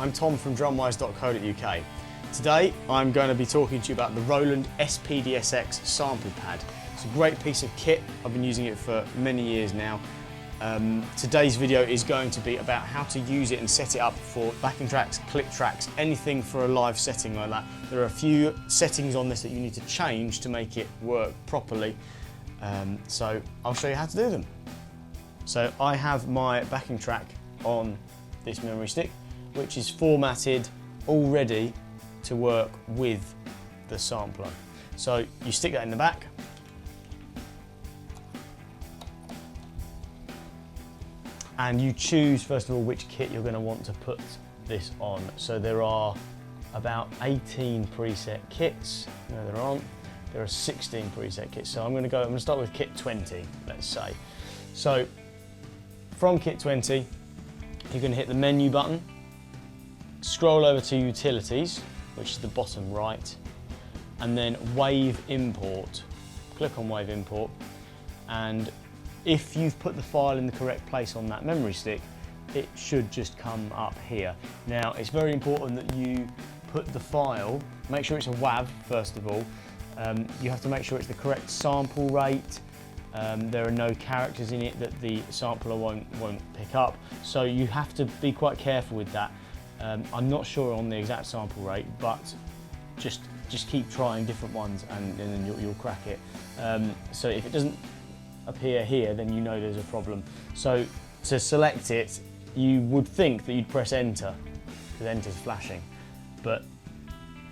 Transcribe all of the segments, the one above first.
I'm Tom from DrumWise.co.uk. Today I'm going to be talking to you about the Roland SPD-SX sample pad. It's a great piece of kit. I've been using it for many years now. Today's video is going to be about how to use it and set it up for backing tracks, click tracks, anything for a live setting like that. There are a few settings on this that you need to change to make it work properly. So I'll show you how to do them. So I have my backing track on this memory stick, which is formatted already to work with the sampler. So you stick that in the back. And you choose, first of all, which kit you're going to want to put this on. So there are about 18 preset kits. No, there aren't. There are 16 preset kits. So I'm going to start with kit 20, let's say. So from kit 20, you're going to hit the menu button, scroll over to utilities, which is the bottom right, and then wave import. Click on wave import, and if you've put the file in the correct place on that memory stick, it should just come up here. Now, it's very important that you put the file, make sure it's a WAV first of all. You have to make sure it's the correct sample rate. There are no characters in it that the sampler won't pick up. So you have to be quite careful with that. I'm not sure on the exact sample rate, but just keep trying different ones and then you'll crack it. So if it doesn't appear here, then you know there's a problem. So to select it, you would think that you'd press enter, because enter's flashing, but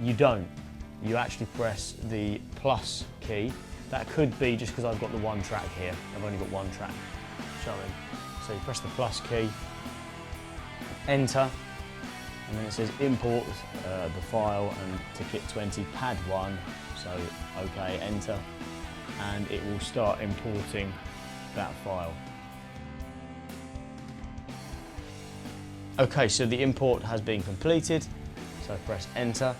you don't. You actually press the plus key. That could be just because I've got the one track here. I've only got one track showing. So you press the plus key, enter, and then it says import the file and to kit 20 pad 1. So okay, enter, and it will start importing that file. Okay, so the import has been completed. So press enter.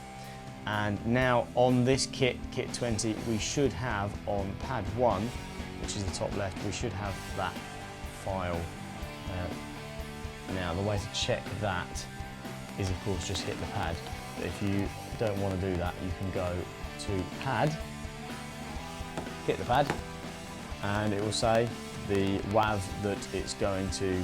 And now on this kit 20, we should have on pad 1, which is the top left, we should have that file. Now the way to check that is of course just hit the pad. But if you don't want to do that, you can go to pad, hit the pad, and it will say the WAV that it's going to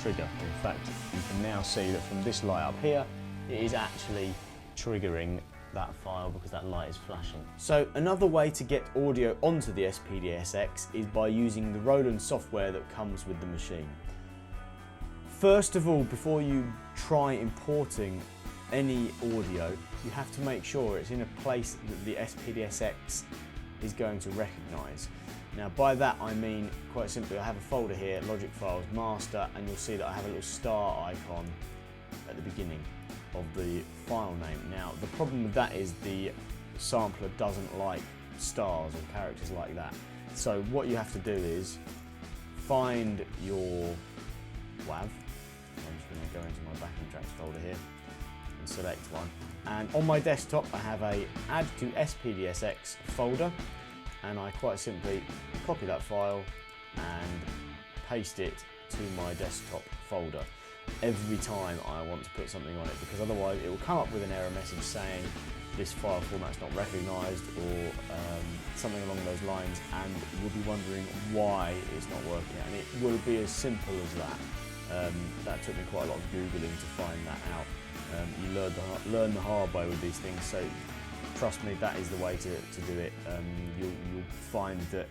trigger. In fact, you can now see that from this light up here, it is actually triggering that file because that light is flashing. So another way to get audio onto the SPD-SX is by using the Roland software that comes with the machine. First of all, before you try importing any audio, you have to make sure it's in a place that the SPD-SX is going to recognise. Now by that I mean, quite simply, I have a folder here, Logic Files, Master, and you'll see that I have a little star icon at the beginning of the file name. Now the problem with that is the sampler doesn't like stars or characters like that. So what you have to do is find your WAV. I'm just going to go into my backing tracks folder here and select one. And on my desktop I have a add to SPD-SX folder, and I quite simply copy that file and paste it to my desktop folder every time I want to put something on it, because otherwise it will come up with an error message saying this file format's not recognised or something along those lines, and you'll be wondering why it's not working, and it will be as simple as that. That took me quite a lot of Googling to find that out. You learn the hard way with these things, so trust me, that is the way to do it. You'll find that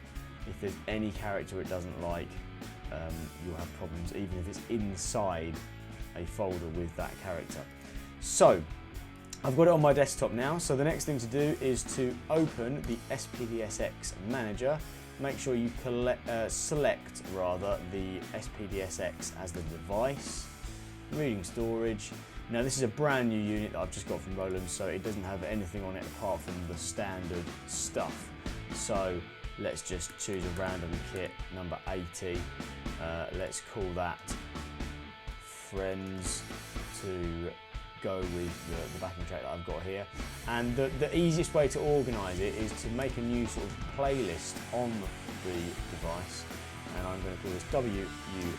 if there's any character it doesn't like, you'll have problems even if it's inside a folder with that character. So I've got it on my desktop now, so the next thing to do is to open the SPD-SX manager. Make sure you select the SPD-SX as the device, reading storage. Now this is a brand new unit that I've just got from Roland, so it doesn't have anything on it apart from the standard stuff. So let's just choose a random kit, number 80. Let's call that Friends to go with the backing track that I've got here. And the easiest way to organise it is to make a new sort of playlist on the device. And I'm going to call this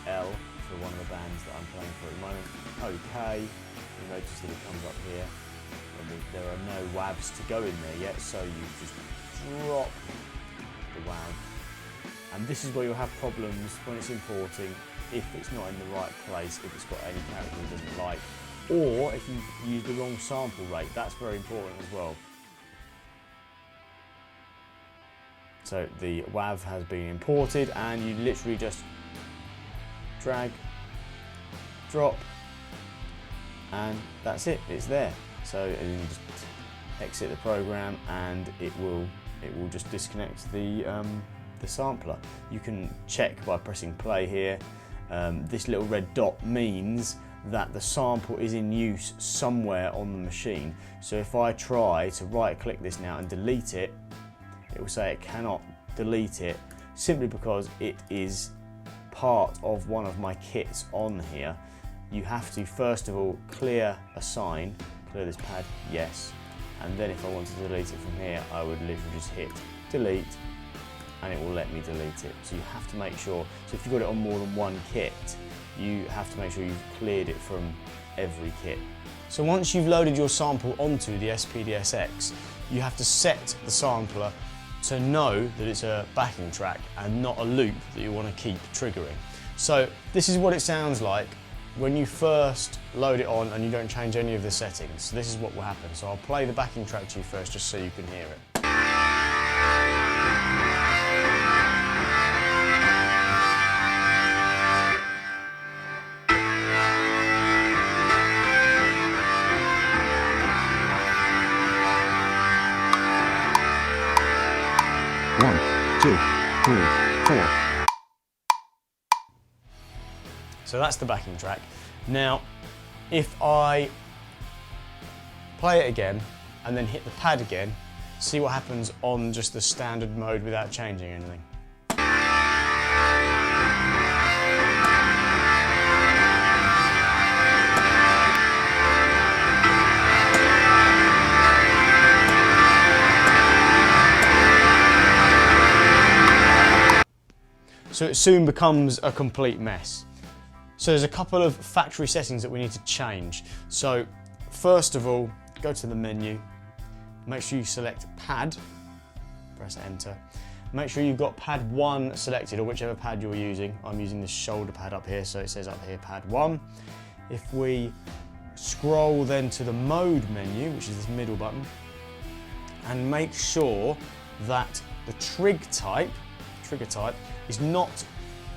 WUL for one of the bands that I'm playing for at the moment. Okay, you'll notice that it comes up here, and there are no WAVs to go in there yet, so you just drop the WAV. And this is where you'll have problems when it's importing, if it's not in the right place, if it's got any character it doesn't like, or if you use the wrong sample rate. That's very important as well. So the WAV has been imported, and you literally just drag, drop, and that's it, it's there. So you just exit the program, and it will just disconnect the sampler. You can check by pressing play here. This little red dot means that the sample is in use somewhere on the machine. So if I try to right click this now and delete it, it will say it cannot delete it, simply because it is part of one of my kits on here. You have to first of all clear a sign, clear this pad, yes, and then if I want to delete it from here, I would literally just hit delete, and it will let me delete it. So you have to make sure, so if you've got it on more than one kit, you have to make sure you've cleared it from every kit. So once you've loaded your sample onto the SPD-SX, you have to set the sampler to know that it's a backing track and not a loop that you want to keep triggering. So this is what it sounds like when you first load it on and you don't change any of the settings. This is what will happen. So I'll play the backing track to you first just so you can hear it. One, two, three, four. So that's the backing track. Now, if I play it again and then hit the pad again, see what happens on just the standard mode without changing anything. So it soon becomes a complete mess. So there's a couple of factory settings that we need to change. So first of all, go to the menu, make sure you select pad, press enter. Make sure you've got pad 1 selected, or whichever pad you're using. I'm using this shoulder pad up here, so it says up here pad 1. If we scroll then to the mode menu, which is this middle button, and make sure that the trigger type is not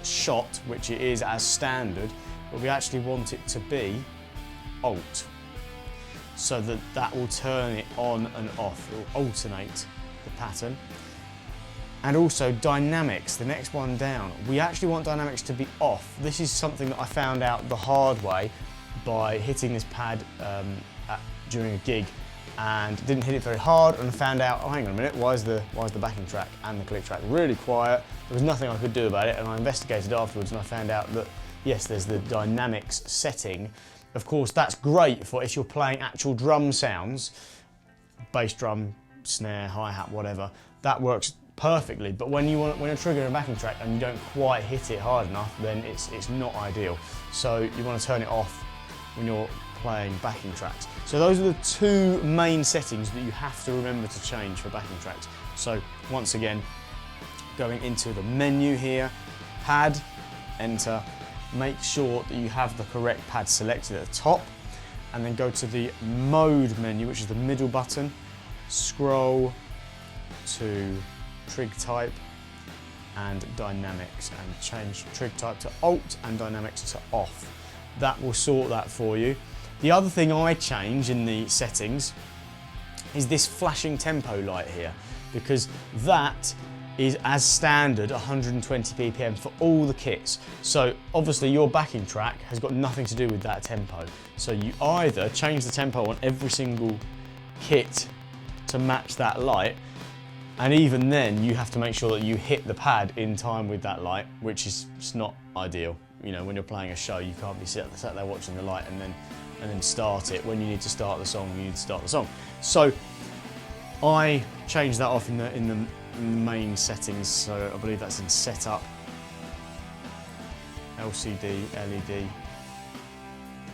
shot, which it is as standard, but we actually want it to be alt, so that will turn it on and off. It will alternate the pattern. And also dynamics, the next one down. We actually want dynamics to be off. This is something that I found out the hard way by hitting this pad during a gig, and didn't hit it very hard, and found out, oh hang on a minute, why is the backing track and the click track really quiet? There was nothing I could do about it, and I investigated afterwards and I found out that yes, there's the dynamics setting. Of course, that's great for if you're playing actual drum sounds, bass drum, snare, hi-hat, whatever, that works perfectly. But when you're triggering a backing track and you don't quite hit it hard enough, then it's not ideal. So you want to turn it off when you're playing backing tracks. So those are the two main settings that you have to remember to change for backing tracks. So once again, going into the menu here, pad, enter, make sure that you have the correct pad selected at the top, and then go to the mode menu, which is the middle button, scroll to trig type and dynamics, and change trig type to alt and dynamics to off. That will sort that for you. The other thing I change in the settings is this flashing tempo light here, because that is as standard 120 BPM for all the kits. So obviously your backing track has got nothing to do with that tempo. So you either change the tempo on every single kit to match that light, and even then you have to make sure that you hit the pad in time with that light, which is just not ideal. You know, when you're playing a show, you can't be sat there watching the light and then start it. When you need to start the song, you need to start the song. So I changed that off in the main settings, so I believe that's in setup. LCD, LED,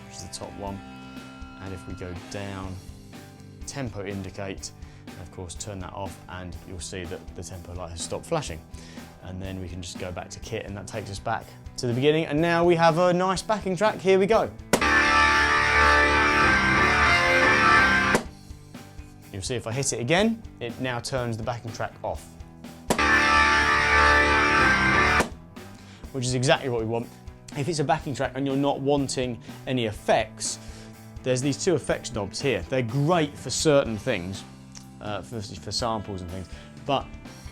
which is the top one. And if we go down, tempo indicate, and of course turn that off, and you'll see that the tempo light has stopped flashing. And then we can just go back to kit, and that takes us back to the beginning. And now we have a nice backing track. Here we go. You'll see if I hit it again, it now turns the backing track off. Which is exactly what we want. If it's a backing track and you're not wanting any effects, there's these two effects knobs here. They're great for certain things, for samples and things, but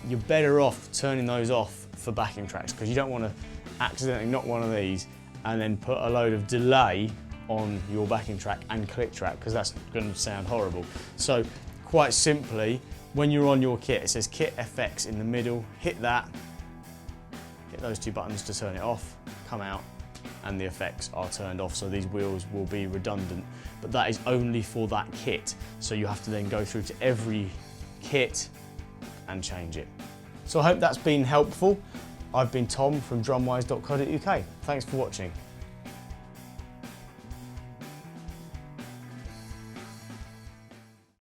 you're better off turning those off for backing tracks, because you don't want to accidentally knock one of these and then put a load of delay on your backing track and click track, because that's going to sound horrible. So quite simply, when you're on your kit, it says Kit FX in the middle, hit that, hit those two buttons to turn it off, come out, and the effects are turned off, so these wheels will be redundant. But that is only for that kit, so you have to then go through to every kit and change it. So I hope that's been helpful. I've been Tom from DrumWise.co.uk. Thanks for watching.